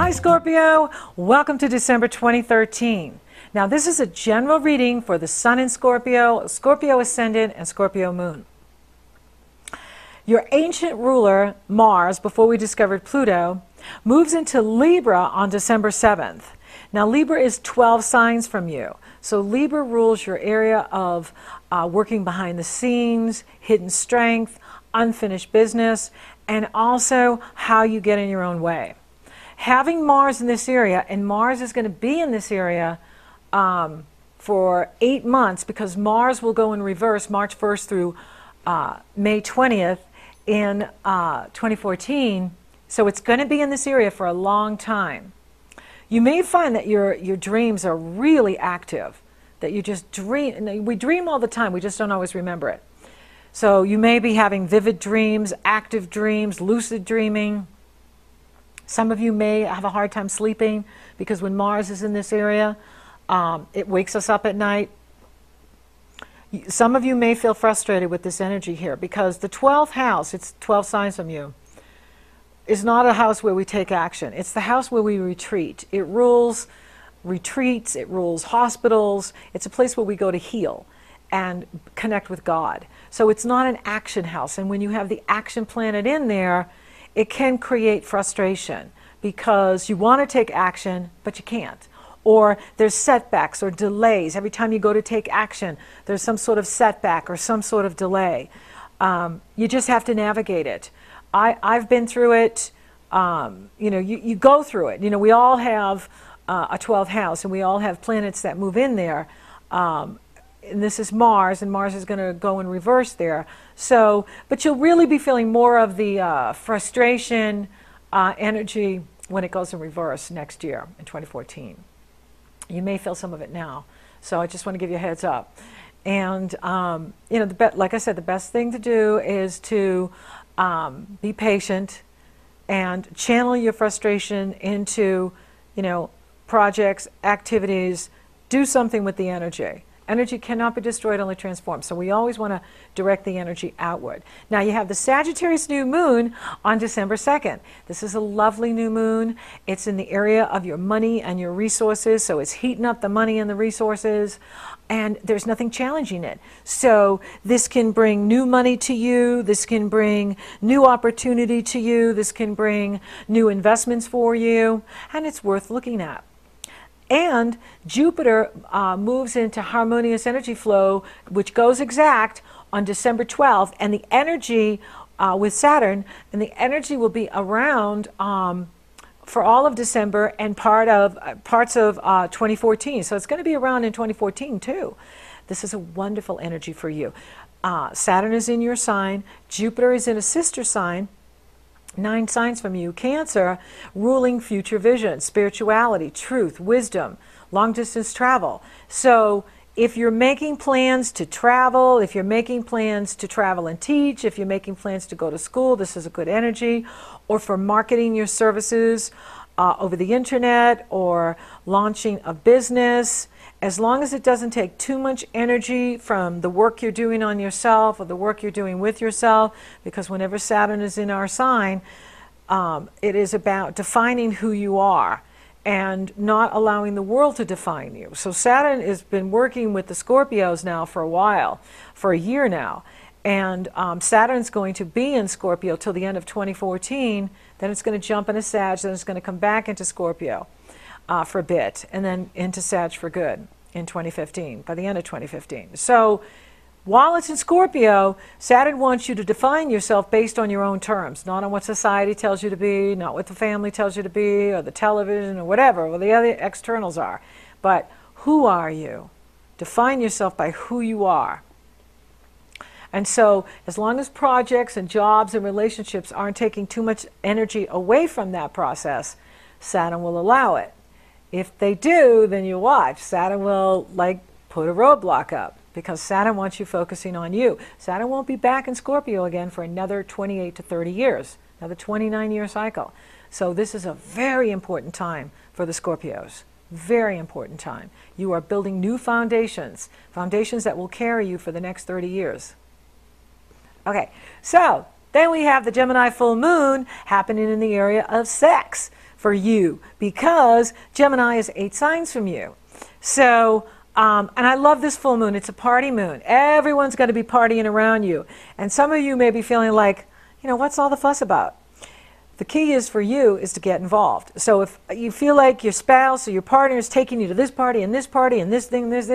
Hi Scorpio, welcome to December 2013. Now this is a general reading for the Sun in Scorpio, Scorpio Ascendant, and Scorpio Moon. Your ancient ruler, Mars, before we discovered Pluto, moves into Libra on December 7th. Now Libra is 12 signs from you. So Libra rules your area of working behind the scenes, hidden strength, unfinished business, and also how you get in your own way. Having Mars in this area, and Mars is going to be in this area for 8 months, because Mars will go in reverse March 1st through May 20th in 2014. So it's going to be in this area for a long time. You may find that your dreams are really active, that you just dream. We dream all the time, we just don't always remember it. So you may be having vivid dreams, active dreams, lucid dreaming. Some of you may have a hard time sleeping because when Mars is in this area, it wakes us up at night. Some of you may feel frustrated with this energy here because the 12th house, it's 12 signs from you, is not a house where we take action. It's the house where we retreat. It rules retreats, it rules hospitals. It's a place where we go to heal and connect with God. So it's not an action house. And when you have the action planet in there, it can create frustration because you want to take action, but you can't. Or there's setbacks or delays. Every time you go to take action, there's some sort of setback or some sort of delay. You just have to navigate it. I've been through it. You go through it. We all have a 12th house, and we all have planets that move in there. And this is Mars, and Mars is going to go in reverse there. So, but you'll really be feeling more of the frustration energy when it goes in reverse next year in 2014. You may feel some of it now. So I just want to give you a heads up. And, like I said, the best thing to do is to be patient and channel your frustration into, projects, activities. Do something with the energy. Energy cannot be destroyed, only transformed. So we always want to direct the energy outward. Now you have the Sagittarius new moon on December 2nd. This is a lovely new moon. It's in the area of your money and your resources. So it's heating up the money and the resources. And there's nothing challenging it. So this can bring new money to you. This can bring new opportunity to you. This can bring new investments for you. And it's worth looking at. And Jupiter moves into harmonious energy flow, which goes exact on December 12th. And the energy with Saturn, and the energy will be around for all of December and parts of 2014. So it's going to be around in 2014 too. This is a wonderful energy for you. Saturn is in your sign. Jupiter is in a sister sign. 9 signs from you. Cancer, ruling future vision, spirituality, truth, wisdom, long distance travel. So if you're making plans to travel, if you're making plans to travel and teach, if you're making plans to go to school, this is a good energy. Or for marketing your services over the internet or launching a business, as long as it doesn't take too much energy from the work you're doing on yourself or the work you're doing with yourself, because whenever Saturn is in our sign, it is about defining who you are and not allowing the world to define you. So Saturn has been working with the Scorpios now for a while, for a year now. And Saturn's going to be in Scorpio till the end of 2014. Then it's going to jump into Sag, then it's going to come back into Scorpio for a bit, and then into Sag for good in 2015, by the end of 2015. So while it's in Scorpio, Saturn wants you to define yourself based on your own terms, not on what society tells you to be, not what the family tells you to be, or the television, or whatever, or the other externals are. But who are you? Define yourself by who you are. And so as long as projects and jobs and relationships aren't taking too much energy away from that process, Saturn will allow it. If they do, then you watch. Saturn will put a roadblock up because Saturn wants you focusing on you. Saturn won't be back in Scorpio again for another 28 to 30 years, another 29-year cycle. So this is a very important time for the Scorpios. Very important time. You are building new foundations, foundations that will carry you for the next 30 years. Okay, so then we have the Gemini full moon happening in the area of sex. for you, because Gemini is 8 signs from you. So, and I love this full moon. It's a party moon. Everyone's going to be partying around you. And some of you may be feeling like, you know, what's all the fuss about? The key is for you is to get involved. So if you feel like your spouse or your partner is taking you to this party and this party and this thing, this,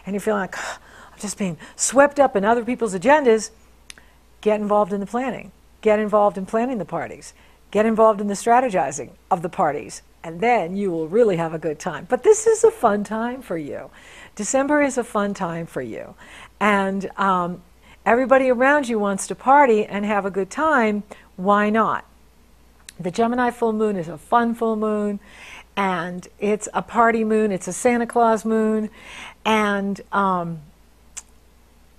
and you're feeling like, I'm just being swept up in other people's agendas, get involved in the planning. Get involved in planning the parties. Get involved in the strategizing of the parties. And then you will really have a good time. But this is a fun time for you. December is a fun time for you. And everybody around you wants to party and have a good time. Why not? The Gemini full moon is a fun full moon, and it's a party moon. It's a Santa Claus moon, and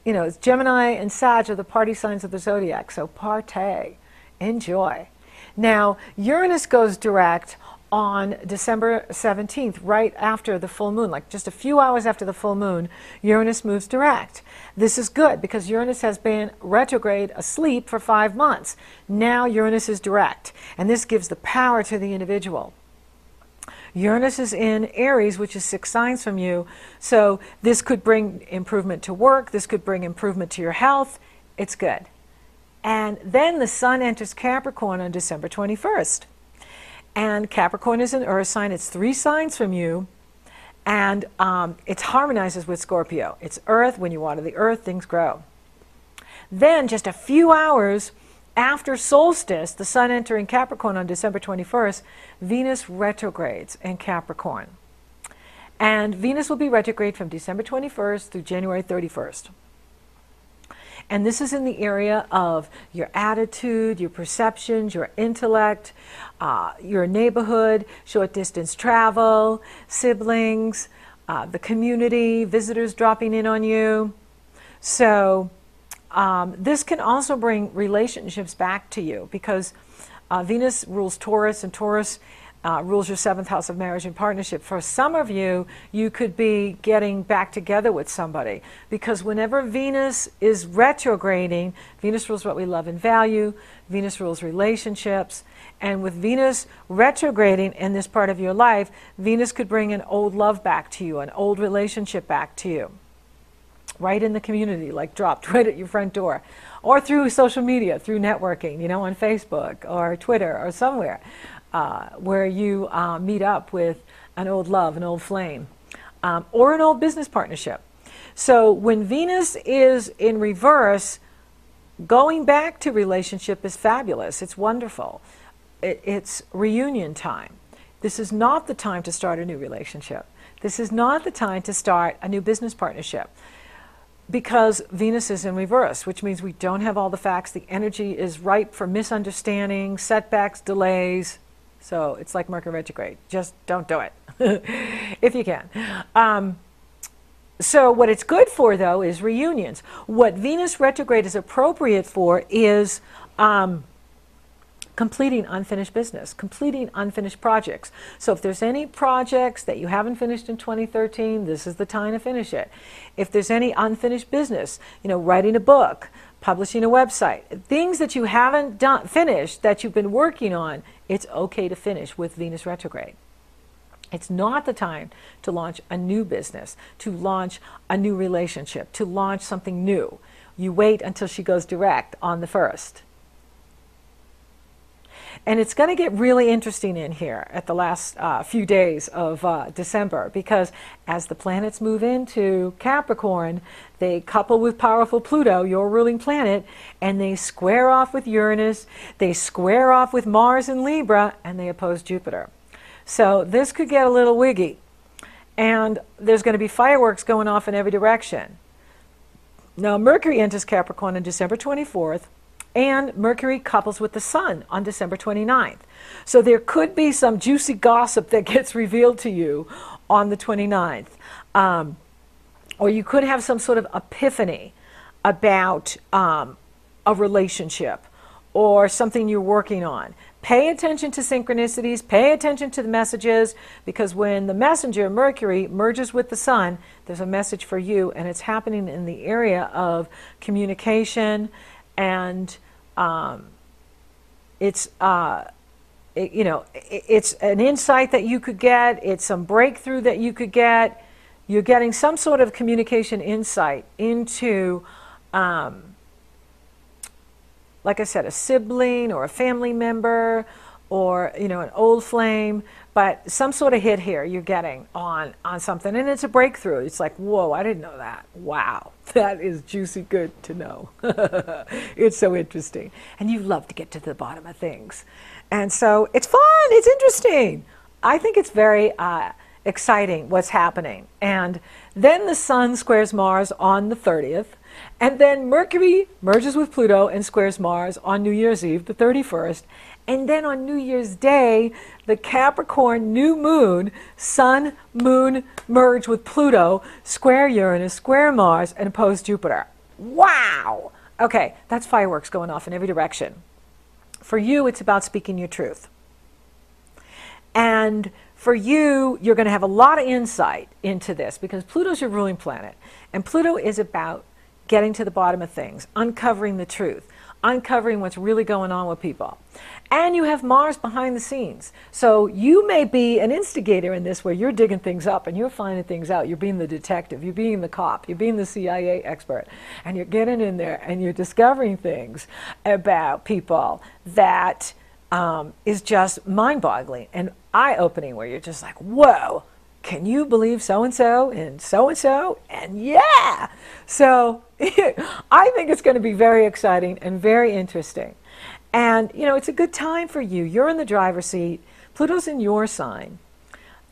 you know, it's Gemini and Sag are the party signs of the zodiac. So partay, enjoy. Now Uranus goes direct on December 17th, right after the full moon, like just a few hours after the full moon. Uranus moves direct. This is good because Uranus has been retrograde asleep for 5 months. Now Uranus is direct, and this gives the power to the individual. Uranus is in Aries, which is 6 signs from you, so this could bring improvement to work, this could bring improvement to your health. It's good. And then the Sun enters Capricorn on December 21st. And Capricorn is an earth sign. It's 3 signs from you, and it harmonizes with Scorpio. It's earth. When you water the earth, things grow. Then just a few hours after solstice, the Sun entering Capricorn on December 21st, Venus retrogrades in Capricorn. And Venus will be retrograde from December 21st through January 31st. And this is in the area of your attitude, your perceptions, your intellect, your neighborhood, short distance travel, siblings, the community, visitors dropping in on you. So this can also bring relationships back to you, because Venus rules Taurus, and Taurus rules your 7th house of marriage and partnership. For some of you, you could be getting back together with somebody, because whenever Venus is retrograding, Venus rules what we love and value, Venus rules relationships, and with Venus retrograding in this part of your life, Venus could bring an old love back to you, an old relationship back to you, right in the community, like dropped right at your front door, or through social media, through networking, you know, on Facebook or Twitter or somewhere. Where you meet up with an old love, an old flame, or an old business partnership. So when Venus is in reverse, going back to relationship is fabulous. It's wonderful. It's reunion time. This is not the time to start a new relationship. This is not the time to start a new business partnership, because Venus is in reverse, which means we don't have all the facts. The energy is ripe for misunderstanding, setbacks, delays. So it's like Mercury retrograde. Just don't do it if you can. So what it's good for, though, is reunions. What Venus retrograde is appropriate for is completing unfinished business, completing unfinished projects. So if there's any projects that you haven't finished in 2013, this is the time to finish it. If there's any unfinished business, you know, writing a book, publishing a website, things that you haven't finished that you've been working on, it's okay to finish with Venus retrograde. It's not the time to launch a new business, to launch a new relationship, to launch something new. You wait until she goes direct on the 1st. And it's going to get really interesting in here at the last few days of December, because as the planets move into Capricorn, they couple with powerful Pluto, your ruling planet, and they square off with Uranus, they square off with Mars in Libra, and they oppose Jupiter. So this could get a little wiggy, and there's going to be fireworks going off in every direction. Now Mercury enters Capricorn on December 24th, and Mercury couples with the Sun on December 29th. So there could be some juicy gossip that gets revealed to you on the 29th. Or you could have some sort of epiphany about a relationship or something you're working on. Pay attention to synchronicities, pay attention to the messages, because when the messenger, Mercury, merges with the Sun, there's a message for you, and it's happening in the area of communication, and it's it's an insight that you could get. It's some breakthrough that you could get. You're getting some sort of communication insight into, like I said, a sibling or a family member, or an old flame, but some sort of hit here you're getting on something, and it's a breakthrough. It's like, whoa, I didn't know that. Wow, that is juicy good to know. It's so interesting, and you love to get to the bottom of things, and so it's fun. It's interesting. I think it's very exciting what's happening. And then the Sun squares Mars on the 30th, and then Mercury merges with Pluto and squares Mars on New Year's Eve, the 31st. And then on New Year's Day, the Capricorn new moon, Sun, Moon merge with Pluto, square Uranus, square Mars, and oppose Jupiter. Wow! Okay, that's fireworks going off in every direction. For you, it's about speaking your truth. And for you, you're going to have a lot of insight into this because Pluto's your ruling planet. And Pluto is about getting to the bottom of things, uncovering the truth, uncovering what's really going on with people. And you have Mars behind the scenes. So you may be an instigator in this where you're digging things up and you're finding things out. You're being the detective, you're being the cop, you're being the CIA expert. And you're getting in there and you're discovering things about people that is just mind-boggling and eye-opening, where you're just like, whoa, can you believe so-and-so and so-and-so? And yeah! So I think it's going to be very exciting and very interesting. And, it's a good time for you. You're in the driver's seat. Pluto's in your sign.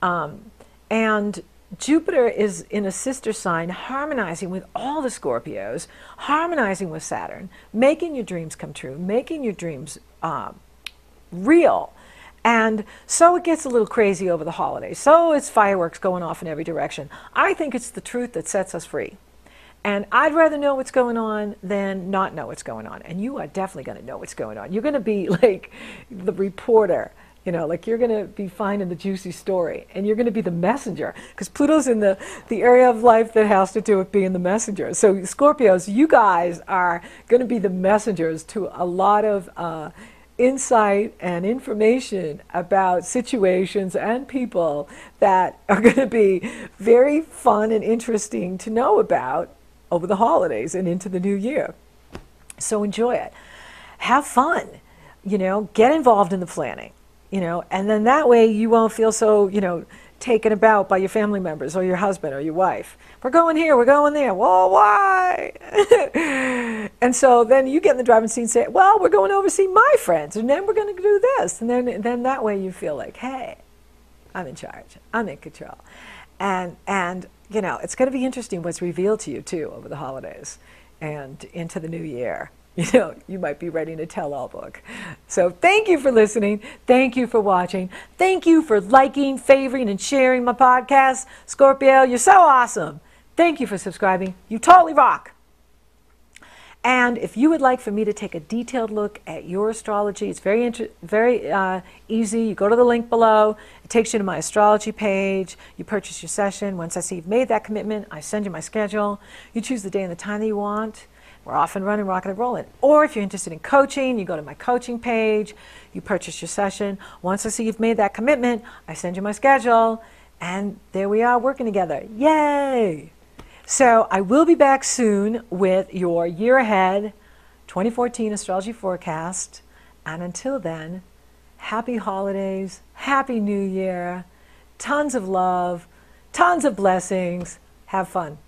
And Jupiter is in a sister sign, harmonizing with all the Scorpios, harmonizing with Saturn, making your dreams come true, making your dreams real. And so it gets a little crazy over the holidays. So it's fireworks going off in every direction. I think it's the truth that sets us free. And I'd rather know what's going on than not know what's going on. And you are definitely going to know what's going on. You're going to be like the reporter, like you're going to be finding the juicy story. And you're going to be the messenger. Because Pluto's in the area of life that has to do with being the messenger. So Scorpios, you guys are going to be the messengers to a lot of insight and information about situations and people that are going to be very fun and interesting to know about over the holidays and into the new year. So enjoy it. Have fun, get involved in the planning, and then that way you won't feel so, taken about by your family members or your husband or your wife. We're going here, we're going there. Well, why? And so then you get in the driving seat and say, well, we're going over to see my friends, and then we're going to do this. And then that way you feel like, hey, I'm in charge. I'm in control. And it's going to be interesting what's revealed to you, too, over the holidays and into the new year. You might be writing a tell-all book. So thank you for listening. Thank you for watching. Thank you for liking, favoring, and sharing my podcast. Scorpio, you're so awesome. Thank you for subscribing. You totally rock. And if you would like for me to take a detailed look at your astrology, it's very easy. You go to the link below. It takes you to my astrology page. You purchase your session. Once I see you've made that commitment, I send you my schedule. You choose the day and the time that you want. We're off and running, rocking and rolling. Or if you're interested in coaching, you go to my coaching page. You purchase your session. Once I see you've made that commitment, I send you my schedule. And there we are working together. Yay! So I will be back soon with your year ahead 2014 astrology forecast. And until then, happy holidays, happy new year, tons of love, tons of blessings. Have fun.